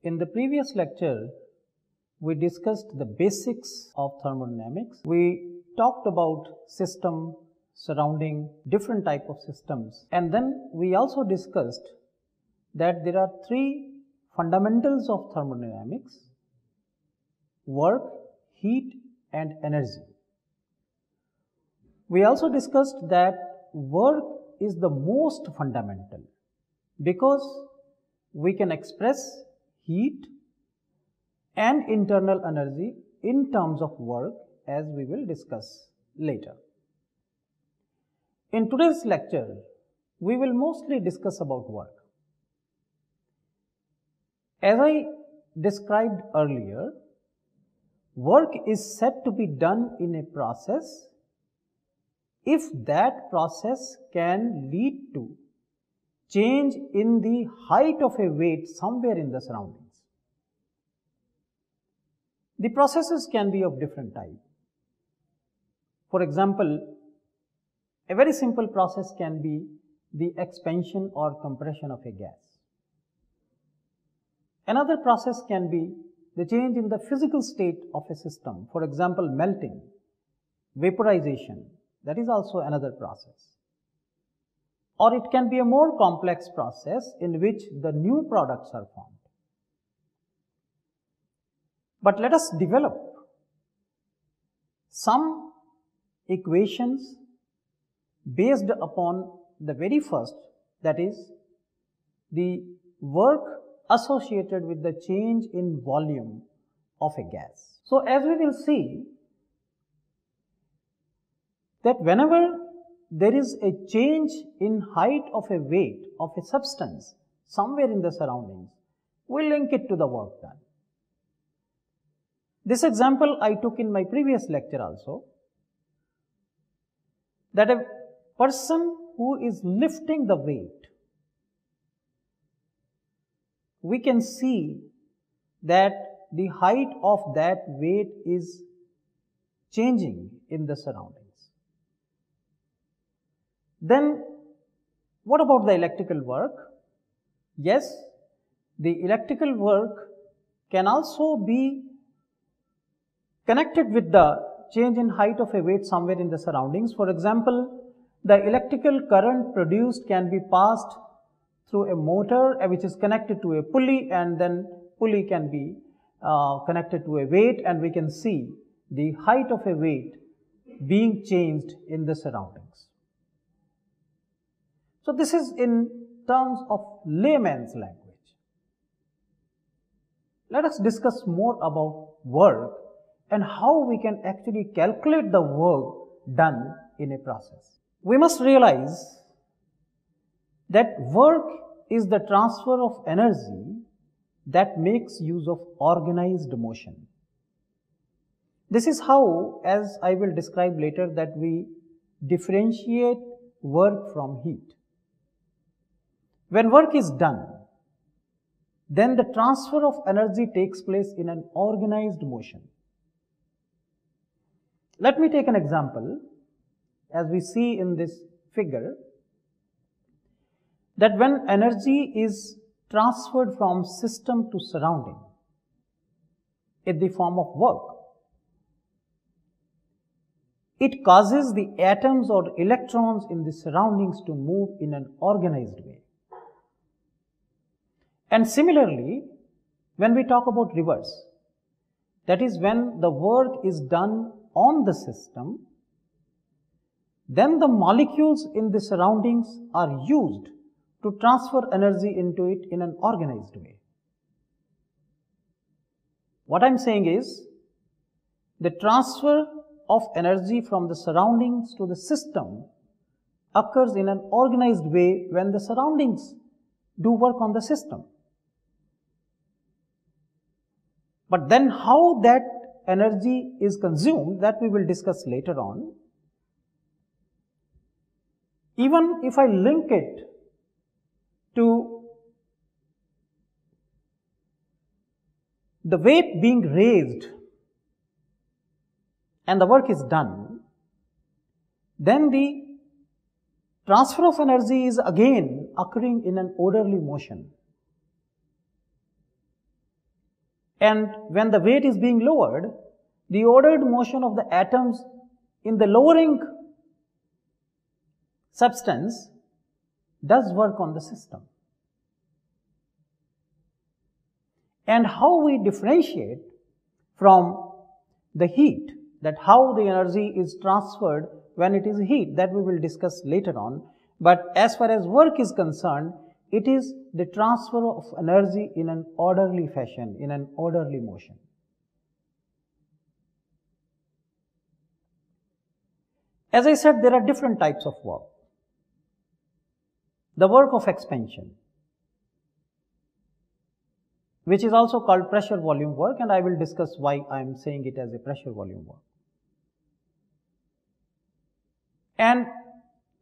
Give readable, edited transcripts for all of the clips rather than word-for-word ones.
In the previous lecture, we discussed the basics of thermodynamics. We talked about system surrounding different type of systems, and then we also discussed that there are three fundamentals of thermodynamics: work, heat and energy. We also discussed that work is the most fundamental because we can express heat and internal energy in terms of work, as we will discuss later. In today's lecture, we will mostly discuss about work. As I described earlier, work is said to be done in a process if that process can lead to change in the height of a weight somewhere in the surroundings. The processes can be of different type. For example, a very simple process can be the expansion or compression of a gas. Another process can be the change in the physical state of a system. For example, melting, vaporization, that is also another process. Or it can be a more complex process in which the new products are formed. But let us develop some equations based upon the very first, that is the work associated with the change in volume of a gas. So as we will see that whenever there is a change in height of a weight of a substance somewhere in the surroundings, we link it to the work done. This example I took in my previous lecture also, that a person who is lifting the weight, we can see that the height of that weight is changing in the surroundings. Then what about the electrical work? Yes, the electrical work can also be connected with the change in height of a weight somewhere in the surroundings. For example, the electrical current produced can be passed through a motor which is connected to a pulley, and then pulley can be connected to a weight, and we can see the height of a weight being changed in the surroundings. So this is in terms of layman's language. Let us discuss more about work and how we can actually calculate the work done in a process. We must realize that work is the transfer of energy that makes use of organized motion. This is how, as I will describe later, that we differentiate work from heat. When work is done, then the transfer of energy takes place in an organized motion. Let me take an example, as we see in this figure, that when energy is transferred from system to surrounding in the form of work, it causes the atoms or electrons in the surroundings to move in an organized way. And similarly, when we talk about reverse, that is when the work is done on the system, then the molecules in the surroundings are used to transfer energy into it in an organized way. What I am saying is, the transfer of energy from the surroundings to the system occurs in an organized way when the surroundings do work on the system. But then how that energy is consumed, that we will discuss later on. Even if I link it to the weight being raised and the work is done, then the transfer of energy is again occurring in an orderly motion. and when the weight is being lowered, the ordered motion of the atoms in the lowering substance does work on the system. And how we differentiate from the heat, that how the energy is transferred when it is heat, that we will discuss later on. But as far as work is concerned, it is the transfer of energy in an orderly fashion, in an orderly motion. As I said, there are different types of work. The work of expansion, which is also called pressure volume work, and I will discuss why I am saying it as a pressure volume work. And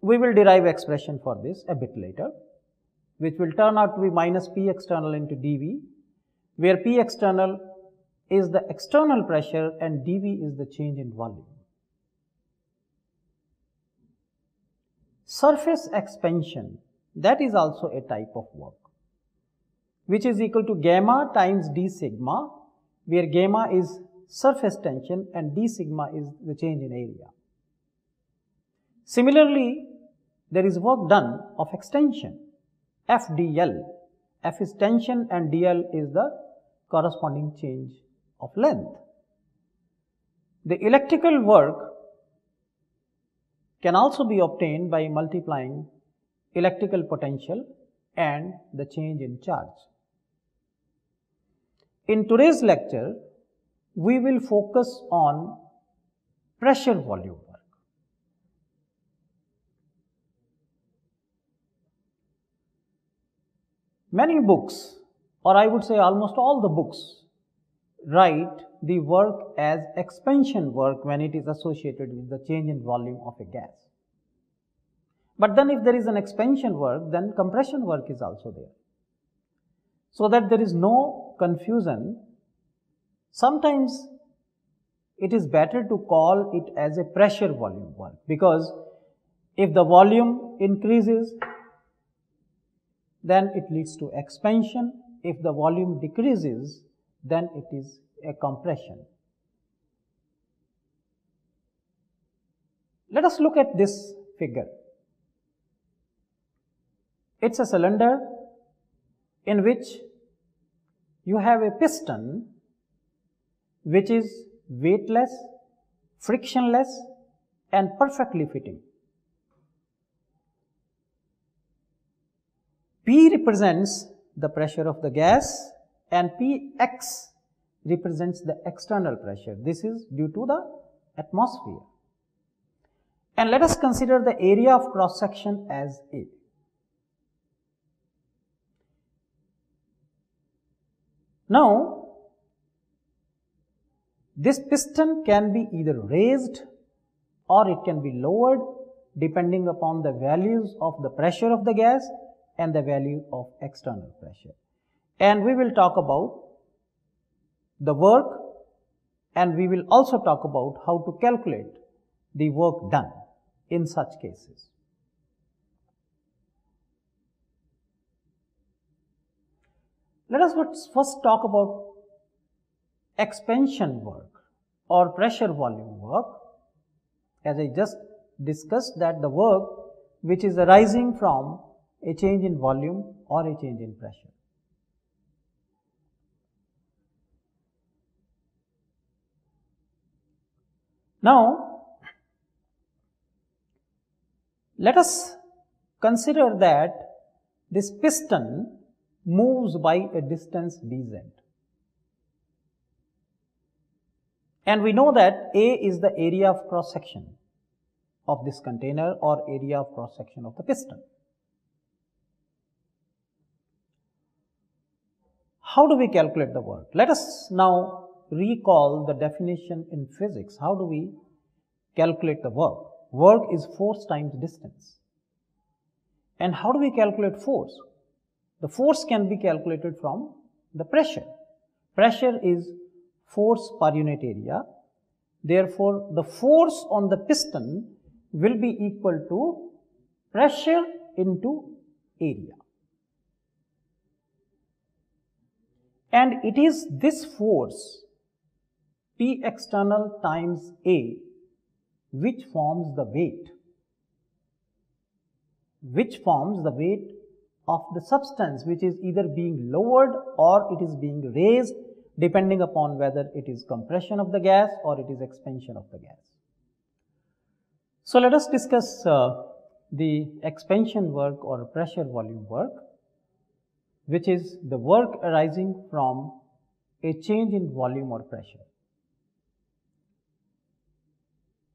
we will derive expression for this a bit later, which will turn out to be minus P external into dV, where P external is the external pressure and dV is the change in volume. Surface expansion, that is also a type of work, which is equal to gamma times d sigma, where gamma is surface tension and d sigma is the change in area. Similarly, there is work done of extension, F dl. F is tension and dl is the corresponding change of length. The electrical work can also be obtained by multiplying electrical potential and the change in charge. In today's lecture, we will focus on pressure volume work. Many books, or I would say almost all the books, write the work as expansion work when it is associated with the change in volume of a gas. But then if there is an expansion work, then compression work is also there. So that there is no confusion, sometimes it is better to call it as a pressure volume work, because if the volume increases, then it leads to expansion. If the volume decreases, then it is a compression. Let us look at this figure. It's a cylinder in which you have a piston which is weightless, frictionless and perfectly fitting. P represents the pressure of the gas and Px represents the external pressure. This is due to the atmosphere. And let us consider the area of cross section as A. Now, this piston can be either raised or it can be lowered depending upon the values of the pressure of the gas and the value of external pressure. And we will talk about the work, and we will also talk about how to calculate the work done in such cases. Let us first talk about expansion work or pressure volume work. As I just discussed, that the work which is arising from a change in volume or a change in pressure. Now, let us consider that this piston moves by a distance dz. And we know that A is the area of cross section of this container or area of cross section of the piston. How do we calculate the work? Let us now recall the definition in physics. How do we calculate the work? Work is force times distance. And how do we calculate force? The force can be calculated from the pressure. Pressure is force per unit area. Therefore, the force on the piston will be equal to pressure into area. And it is this force P external times A which forms the weight of the substance which is either being lowered or it is being raised, depending upon whether it is compression of the gas or it is expansion of the gas. So let us discuss the expansion work or pressure volume work, which is the work arising from a change in volume or pressure.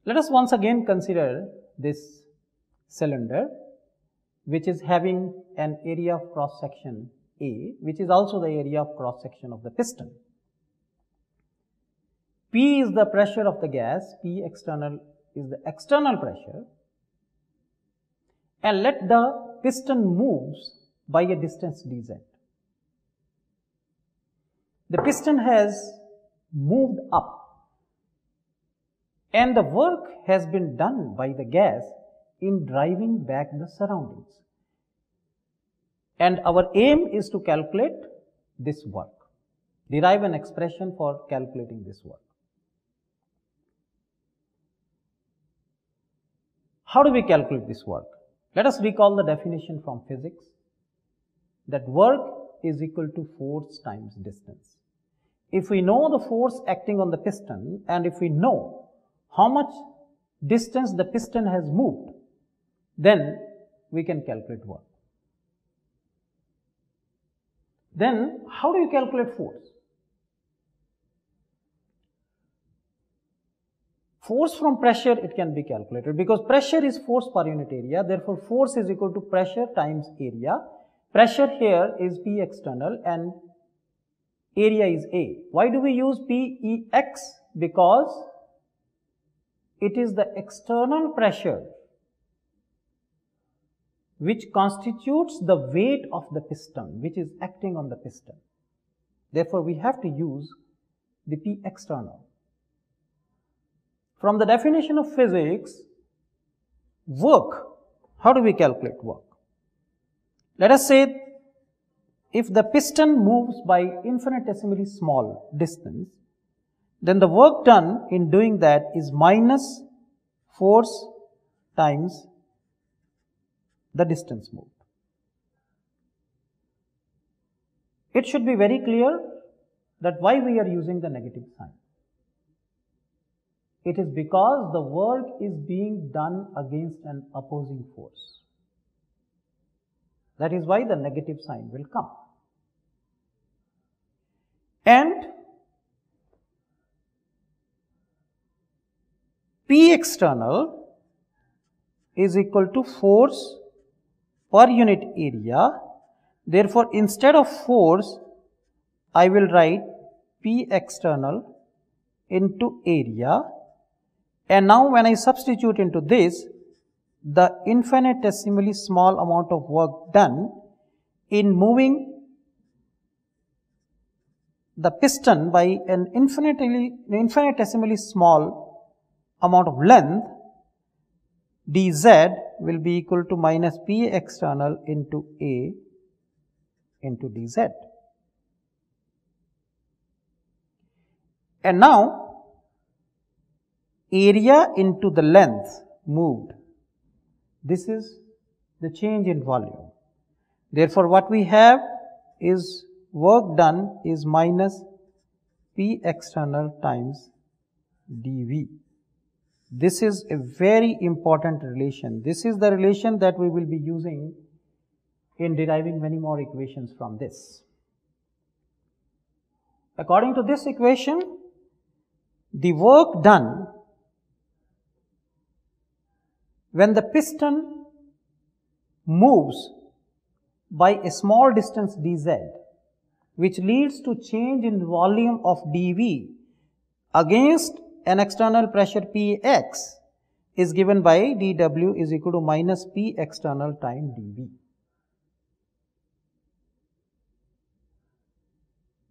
Let us once again consider this cylinder, which is having an area of cross section A, which is also the area of cross section of the piston. P is the pressure of the gas, P external is the external pressure, and let the piston moves by a distance dz. The piston has moved up and the work has been done by the gas in driving back the surroundings. And our aim is to calculate this work, derive an expression for calculating this work. How do we calculate this work? Let us recall the definition from physics, that work is equal to force times distance. If we know the force acting on the piston and if we know how much distance the piston has moved, then we can calculate work. Then how do you calculate force? Force from pressure, it can be calculated because pressure is force per unit area. Therefore, force is equal to pressure times area. Pressure here is P external and area is A. Why do we use PEX? Because it is the external pressure which constitutes the weight of the piston, which is acting on the piston. Therefore, we have to use the P external. From the definition of physics, work, how do we calculate work? Let us say if the piston moves by infinitesimally small distance, then the work done in doing that is minus force times the distance moved. It should be very clear that why we are using the negative sign. It is because the work is being done against an opposing force. That is why the negative sign will come. And P external is equal to force per unit area. Therefore, instead of force, I will write P external into area. And now when I substitute into this, the infinitesimally small amount of work done in moving the piston by an infinitesimally small amount of length, dz will be equal to minus P external into A into dz. And now area into the length moved. This is the change in volume. Therefore, what we have is work done is minus P external times dV. This is a very important relation. This is the relation that we will be using in deriving many more equations from this. According to this equation, the work done when the piston moves by a small distance dz, which leads to change in volume of dV against an external pressure Px, is given by dW is equal to minus P external time dV.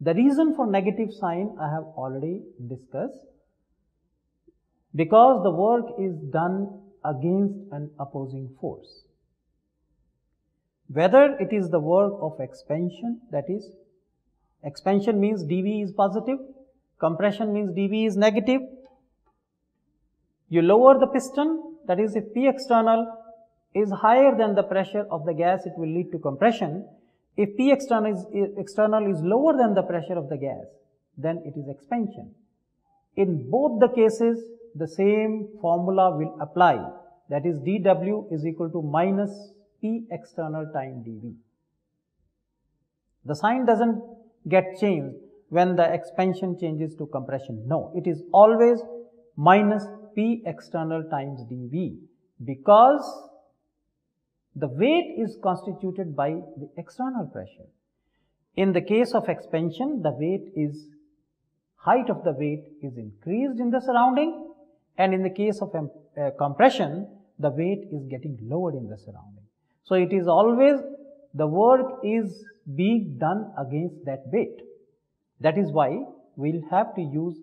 The reason for negative sign I have already discussed, because the work is done against an opposing force. Whether it is the work of expansion, that is Expansion means dV is positive, compression means dV is negative. You lower the piston, that is, if P external is higher than the pressure of the gas, it will lead to compression. If P external is lower than the pressure of the gas, then it is expansion. In both the cases, the same formula will apply, that is dW is equal to minus P external time dV. The sign doesn't get changed when the expansion changes to compression. No, it is always minus P external times dV, because the weight is constituted by the external pressure. In the case of expansion, the height of the weight is increased in the surrounding, and in the case of compression, the weight is getting lowered in the surrounding. So it is always, the work is being done against that weight. That is why we'll have to use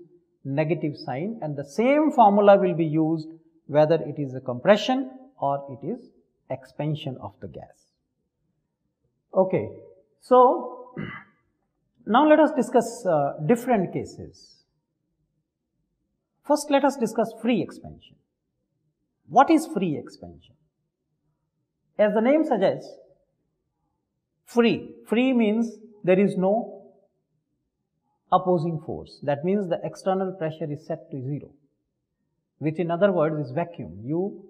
negative sign, and the same formula will be used whether it is a compression or it is expansion of the gas. Okay, so now let us discuss different cases. First, let us discuss free expansion. What is free expansion? As the name suggests, free means there is no opposing force. That means the external pressure is set to 0, which in other words is vacuum. You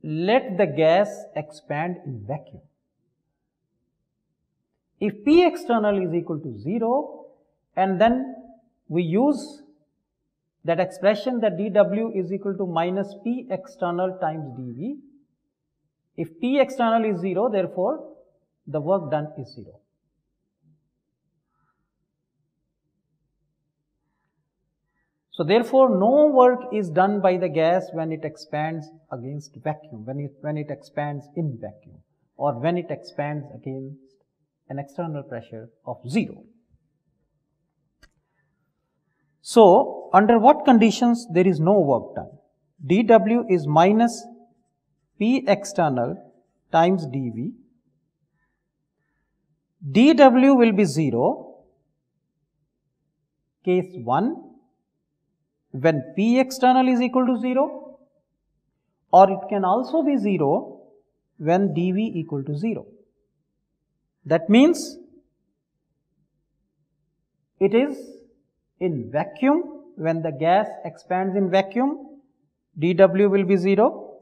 let the gas expand in vacuum. If P external is equal to 0, and then we use that expression that dW is equal to minus P external times dV. If P external is 0, therefore the work done is 0. So therefore no work is done by the gas when it expands against vacuum, when it expands in vacuum, or when it expands against an external pressure of 0. So under what conditions there is no work done? dW is minus P external times dV. dW will be 0, case 1, when P external is equal to 0, or it can also be 0 when dV equal to 0. That means it is in vacuum. When the gas expands in vacuum, dW will be 0,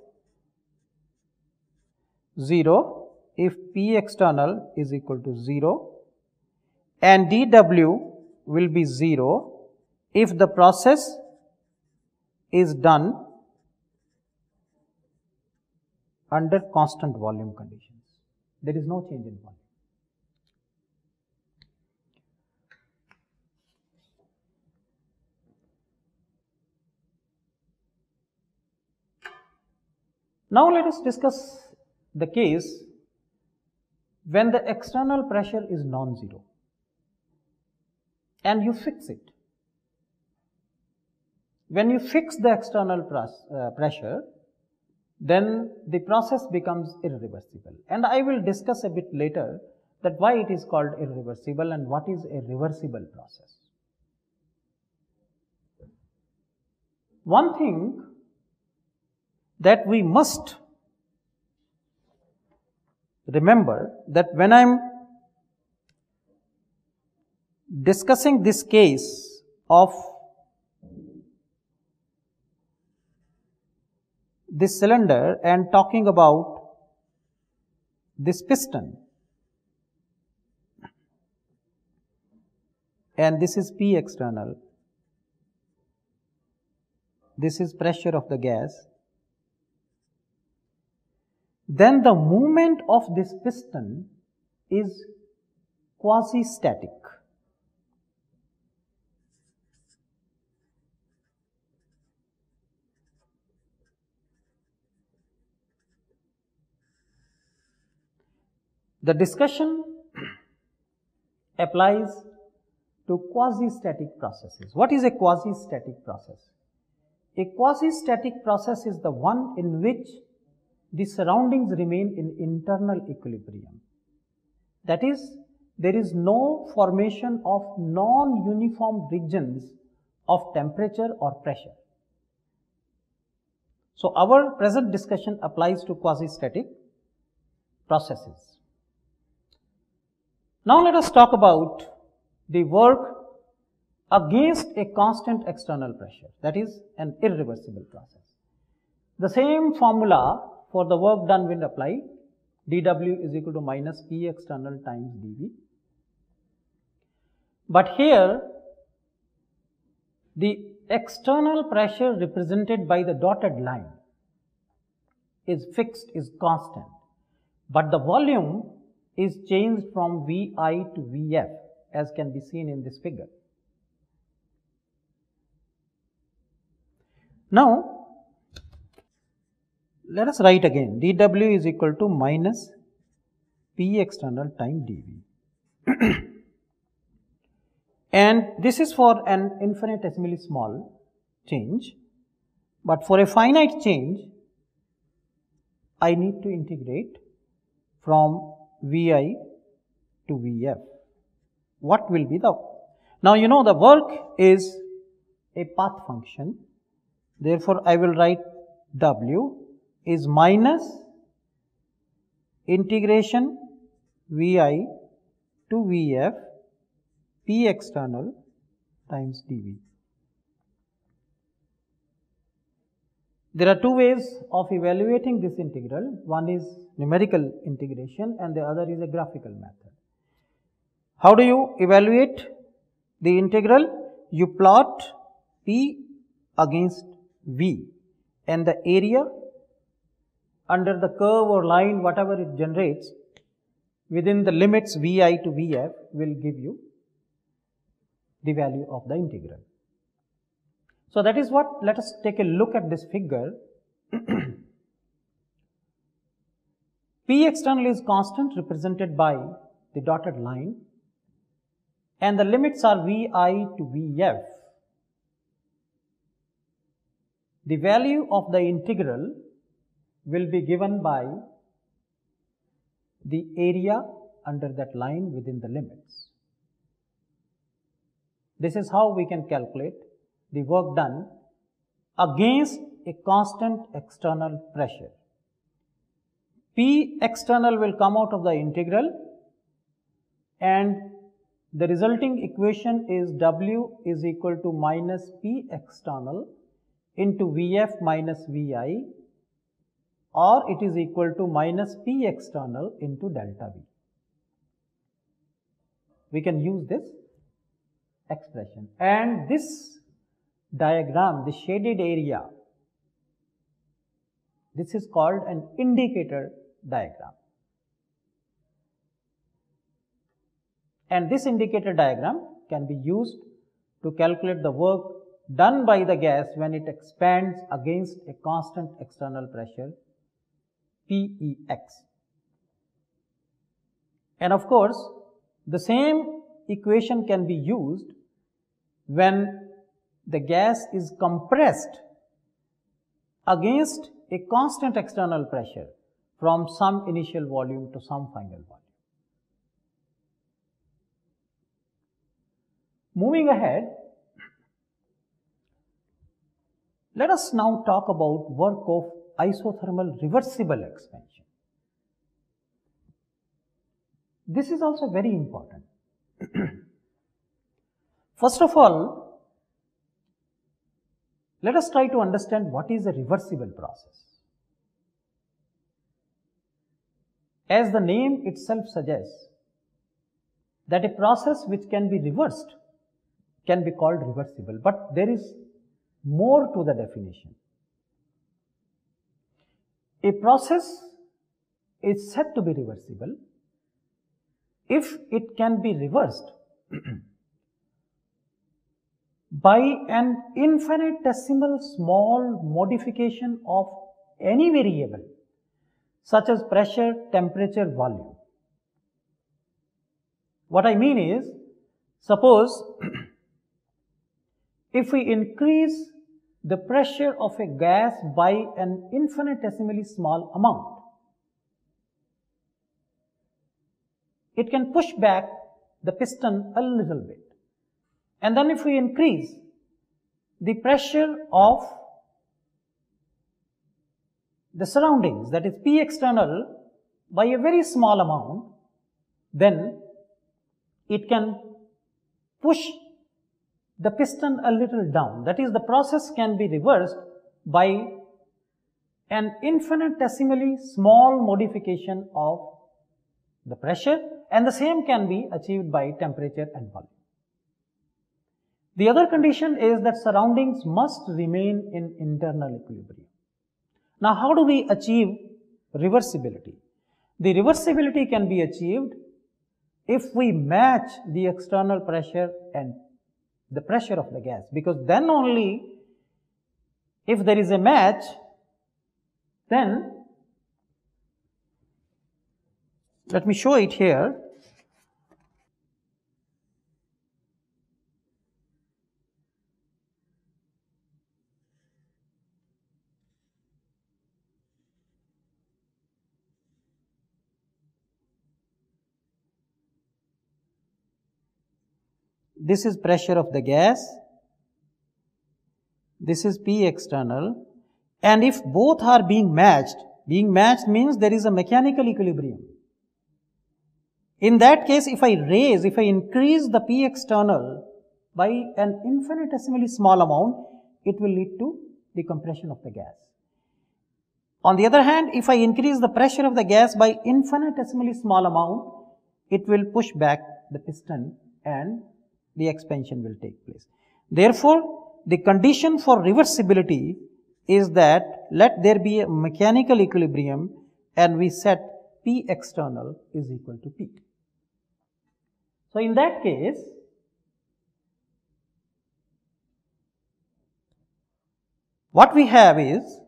0 if P external is equal to 0, and dW will be 0 if the process is done under constant volume conditions. There is no change in volume. Now let us discuss the case when the external pressure is non-zero and you fix it. When you fix the external pressure, then the process becomes irreversible. And I will discuss a bit later that why it is called irreversible and what is a reversible process. One thing that we must remember, that when I am discussing this case of this cylinder and talking about this piston, and this is P external, this is pressure of the gas, then the movement of this piston is quasi-static. The discussion applies to quasi-static processes. What is a quasi-static process? A quasi-static process is the one in which the surroundings remain in internal equilibrium. That is, there is no formation of non-uniform regions of temperature or pressure. So our present discussion applies to quasi-static processes. Now let us talk about the work against a constant external pressure, that is an irreversible process. The same formula for the work done will apply. dW is equal to minus P external times dV. But here the external pressure represented by the dotted line is fixed, is constant, but the volume is changed from Vi to Vf, as can be seen in this figure. Now let us write again, dW is equal to minus P external time dV. And this is for an infinitesimally small change, but for a finite change, I need to integrate from Vi to Vf. What will be the, now you know the work is a path function, therefore I will write W is minus integration Vi to Vf P external times dV. There are two ways of evaluating this integral. One is numerical integration and the other is a graphical method. How do you evaluate the integral? You plot P against V and the area under the curve or line, whatever it generates within the limits Vi to Vf will give you the value of the integral. So that is what, let us take a look at this figure. P external is constant, represented by the dotted line, and the limits are Vi to Vf. The value of the integral will be given by the area under that line within the limits. This is how we can calculate the work done against a constant external pressure. P external will come out of the integral and the resulting equation is W is equal to minus P external into Vf minus Vi, or it is equal to minus P external into delta V. We can use this expression, and this diagram, the shaded area, this is called an indicator diagram. And this indicator diagram can be used to calculate the work done by the gas when it expands against a constant external pressure Pex. And of course, the same equation can be used when the gas is compressed against a constant external pressure from some initial volume to some final volume. Moving ahead, let us now talk about work of isothermal reversible expansion. This is also very important. First of all, let us try to understand what is a reversible process. As the name itself suggests, that a process which can be reversed can be called reversible, but there is more to the definition. A process is said to be reversible if it can be reversed by an infinitesimal small modification of any variable such as pressure, temperature, volume. What I mean is, suppose if we increase the pressure of a gas by an infinitesimally small amount, it can push back the piston a little bit. And then if we increase the pressure of the surroundings, that is P external, by a very small amount, then it can push the piston a little down. That is, the process can be reversed by an infinitesimally small modification of the pressure, and the same can be achieved by temperature and volume. The other condition is that surroundings must remain in internal equilibrium. Now, how do we achieve reversibility? The reversibility can be achieved if we match the external pressure and the pressure of the gas, because then only, if there is a match, then let me show it here. This is pressure of the gas, this is P external, and if both are being matched means there is a mechanical equilibrium. In that case, if I increase the P external by an infinitesimally small amount, it will lead to the compression of the gas. On the other hand, if I increase the pressure of the gas by infinitesimally small amount, it will push back the piston and the expansion will take place. Therefore, the condition for reversibility is that let there be a mechanical equilibrium and we set P external is equal to P. So, in that case, what we have is,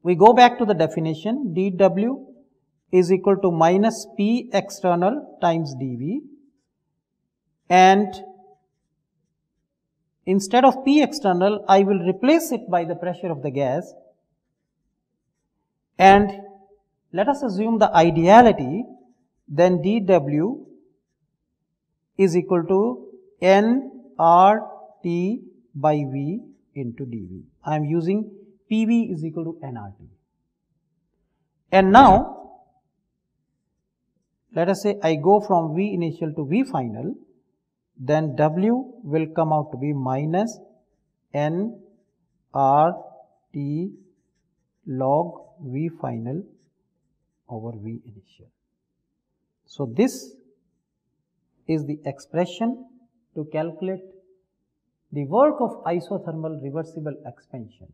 we go back to the definition, dW is equal to minus P external times dV, and instead of P external, I will replace it by the pressure of the gas, and let us assume the ideality, then dW is equal to nRT by V into dV. I am using PV is equal to nRT. And now, let us say I go from V initial to V final, then W will come out to be minus nRT log V final over V initial. So, this is the expression to calculate the work of isothermal reversible expansion,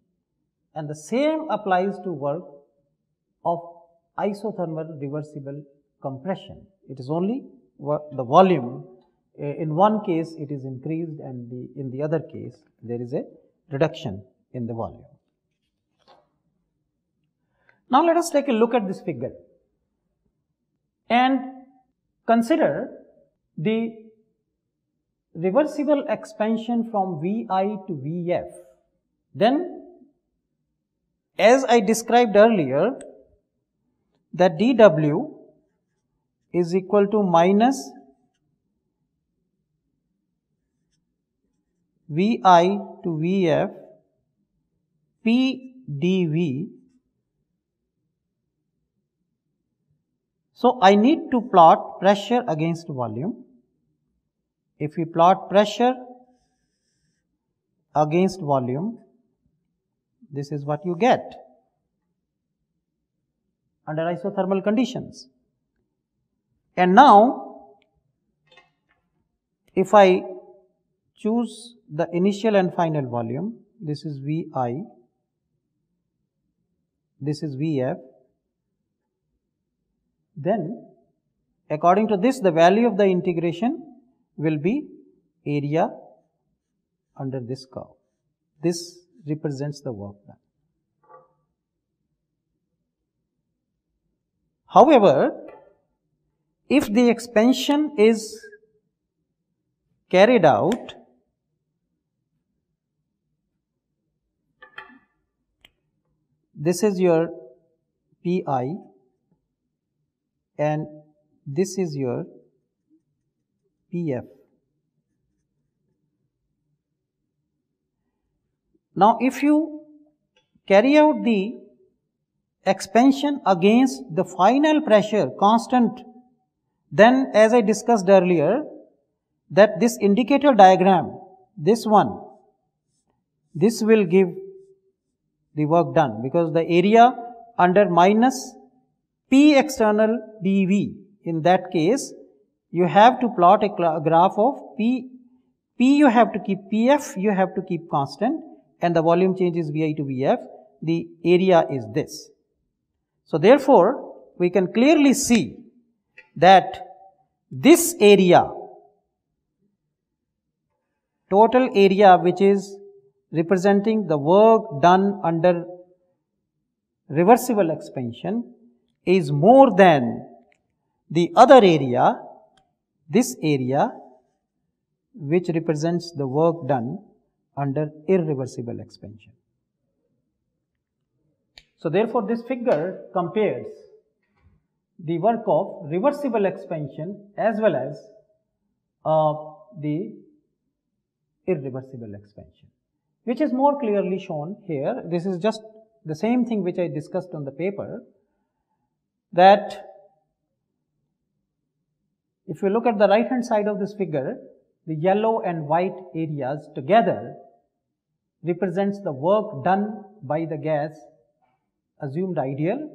and the same applies to work of isothermal reversible compression. It is only the volume, in one case it is increased and in the other case there is a reduction in the volume. Now, let us take a look at this figure and consider the reversible expansion from Vi to Vf. Then, as I described earlier, that dW is equal to minus Vi to Vf P dV. So, I need to plot pressure against volume. If we plot pressure against volume, this is what you get under isothermal conditions. And now, if I choose the initial and final volume, this is Vi, this is Vf, then according to this, the value of the integration will be area under this curve. This represents the work done. However, if the expansion is carried out this is your Pi and this is your Pf. Now, if you carry out the expansion against the final pressure constant, then as I discussed earlier, that this indicator diagram, this one, this will give the work done, because the area under minus P external dV, in that case you have to plot a graph of P you have to keep Pf, you have to keep constant, and the volume change is Vi to Vf, the area is this. So therefore, we can clearly see that this area, total area which is representing the work done under reversible expansion, is more than the other area, this area which represents the work done under irreversible expansion. So therefore, this figure compares the work of reversible expansion as well as the irreversible expansion, which is more clearly shown here. This is just the same thing which I discussed on the paper, that if you look at the right hand side of this figure, the yellow and white areas together represents the work done by the gas assumed ideal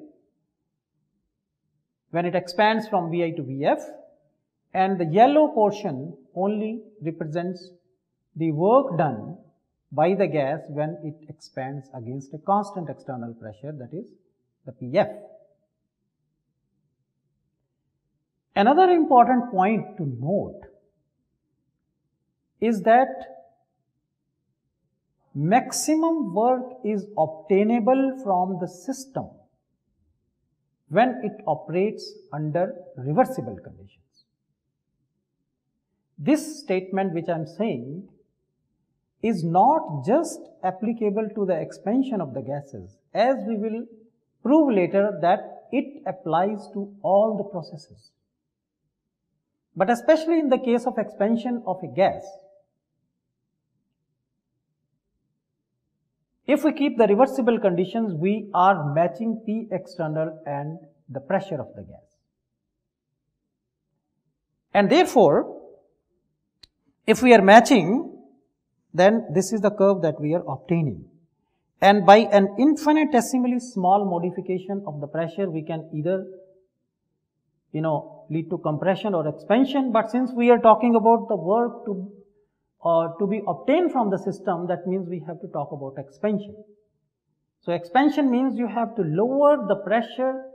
when it expands from Vi to Vf, and the yellow portion only represents the work done by the gas when it expands against a constant external pressure, that is the Pf. Another important point to note is that maximum work is obtainable from the system when it operates under reversible conditions. This statement which I am saying is not just applicable to the expansion of the gases, as we will prove later that it applies to all the processes. But especially in the case of expansion of a gas, if we keep the reversible conditions, we are matching P external and the pressure of the gas. And therefore, if we are matching, then this is the curve that we are obtaining. And by an infinitesimally small modification of the pressure, we can either lead to compression or expansion. But since we are talking about the work to be obtained from the system, that means we have to talk about expansion. So expansion means you have to lower the pressure,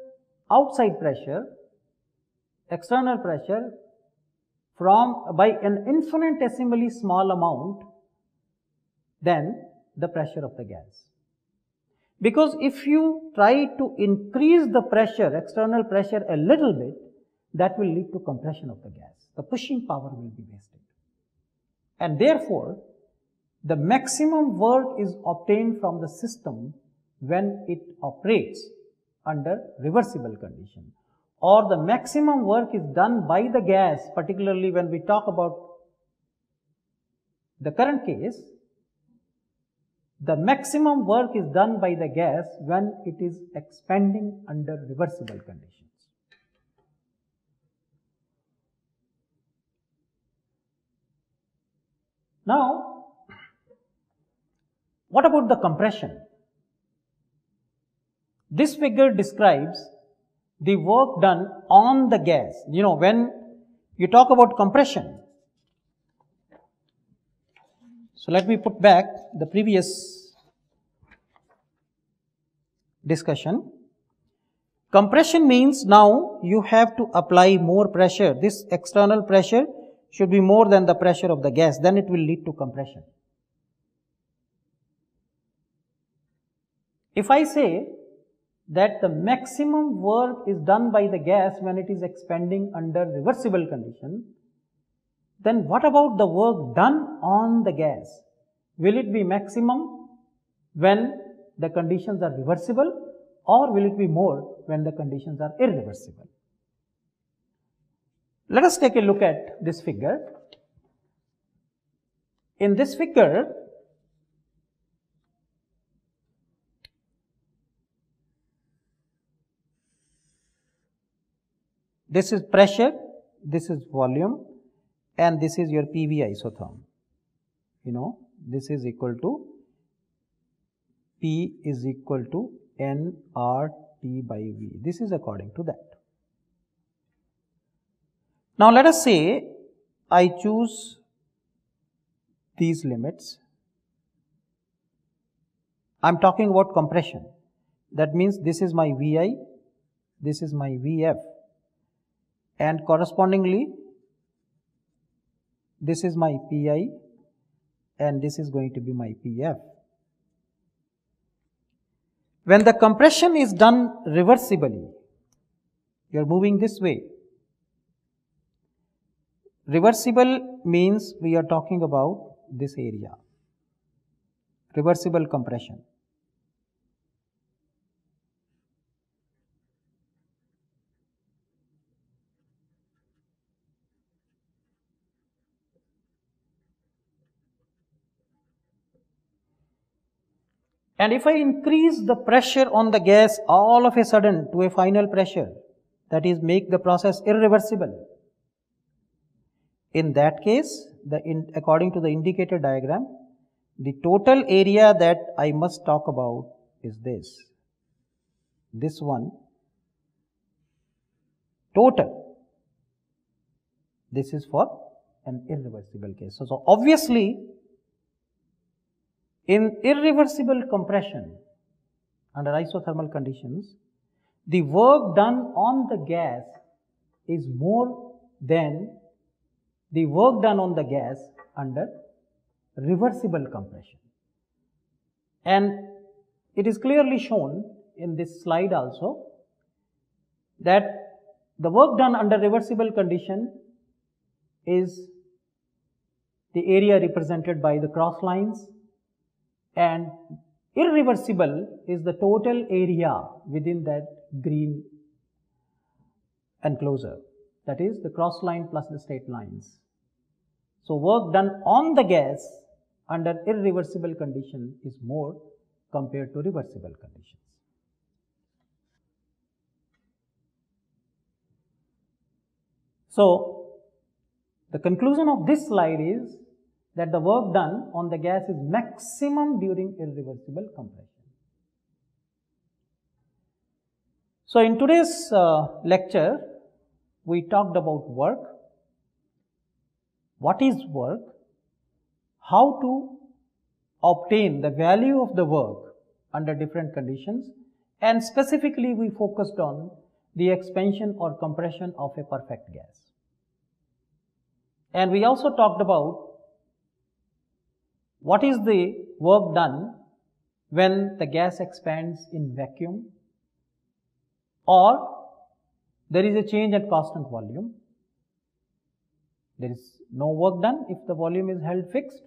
outside pressure, external pressure, by an infinitesimally small amount than the pressure of the gas. Because if you try to increase the pressure, external pressure a little bit, that will lead to compression of the gas. The pushing power will be wasted. And therefore, the maximum work is obtained from the system when it operates under reversible condition, or the maximum work is done by the gas, particularly when we talk about the current case. The maximum work is done by the gas when it is expanding under reversible conditions. Now, what about the compression? This figure describes the work done on the gas. When you talk about compression, so let me put back the previous discussion. Compression means now you have to apply more pressure. This external pressure should be more than the pressure of the gas, then it will lead to compression. If I say that the maximum work is done by the gas when it is expanding under reversible condition, then what about the work done on the gas? Will it be maximum when the conditions are reversible, or will it be more when the conditions are irreversible? Let us take a look at this figure. In this figure, this is pressure, this is volume, and this is your PV isotherm. You know, this is equal to P is equal to nRT by V. This is according to that. Now let us say I choose these limits. I am talking about compression. That means this is my Vi, this is my Vf, and correspondingly this is my Pi and this is going to be my Pf. When the compression is done reversibly, you are moving this way. Reversible means we are talking about this area. Reversible compression. And if I increase the pressure on the gas all of a sudden to a final pressure, that is, make the process irreversible, in that case, according to the indicator diagram, the total area that I must talk about is this. This one, total. This is for an irreversible case. So obviously, in irreversible compression under isothermal conditions, the work done on the gas is more than the work done on the gas under reversible compression. And it is clearly shown in this slide also that the work done under reversible condition is the area represented by the cross lines, and irreversible is the total area within that green enclosure, that is the cross line plus the straight lines. So work done on the gas under irreversible condition is more compared to reversible conditions. So the conclusion of this slide is that the work done on the gas is maximum during irreversible compression. So in today's lecture, we talked about work. What is work? How to obtain the value of the work under different conditions, and specifically we focused on the expansion or compression of a perfect gas. And we also talked about what is the work done when the gas expands in vacuum or there is a change at constant volume. There is no work done if the volume is held fixed.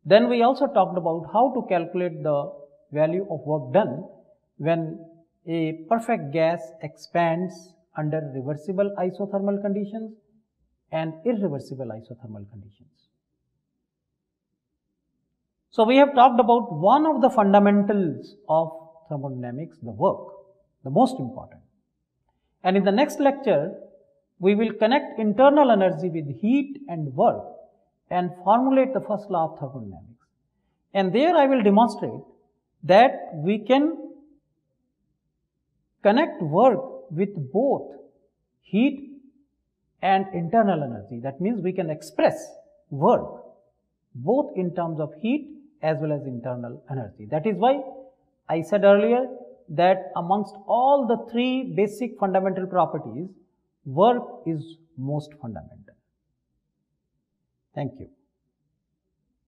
Then we also talked about how to calculate the value of work done when a perfect gas expands under reversible isothermal conditions and irreversible isothermal conditions. So we have talked about one of the fundamentals of thermodynamics, the work, the most important. And in the next lecture, we will connect internal energy with heat and work and formulate the first law of thermodynamics. And there I will demonstrate that we can connect work with both heat and internal energy. That means we can express work both in terms of heat as well as internal energy. That is why I said earlier that amongst all the three basic fundamental properties, work is most fundamental. Thank you.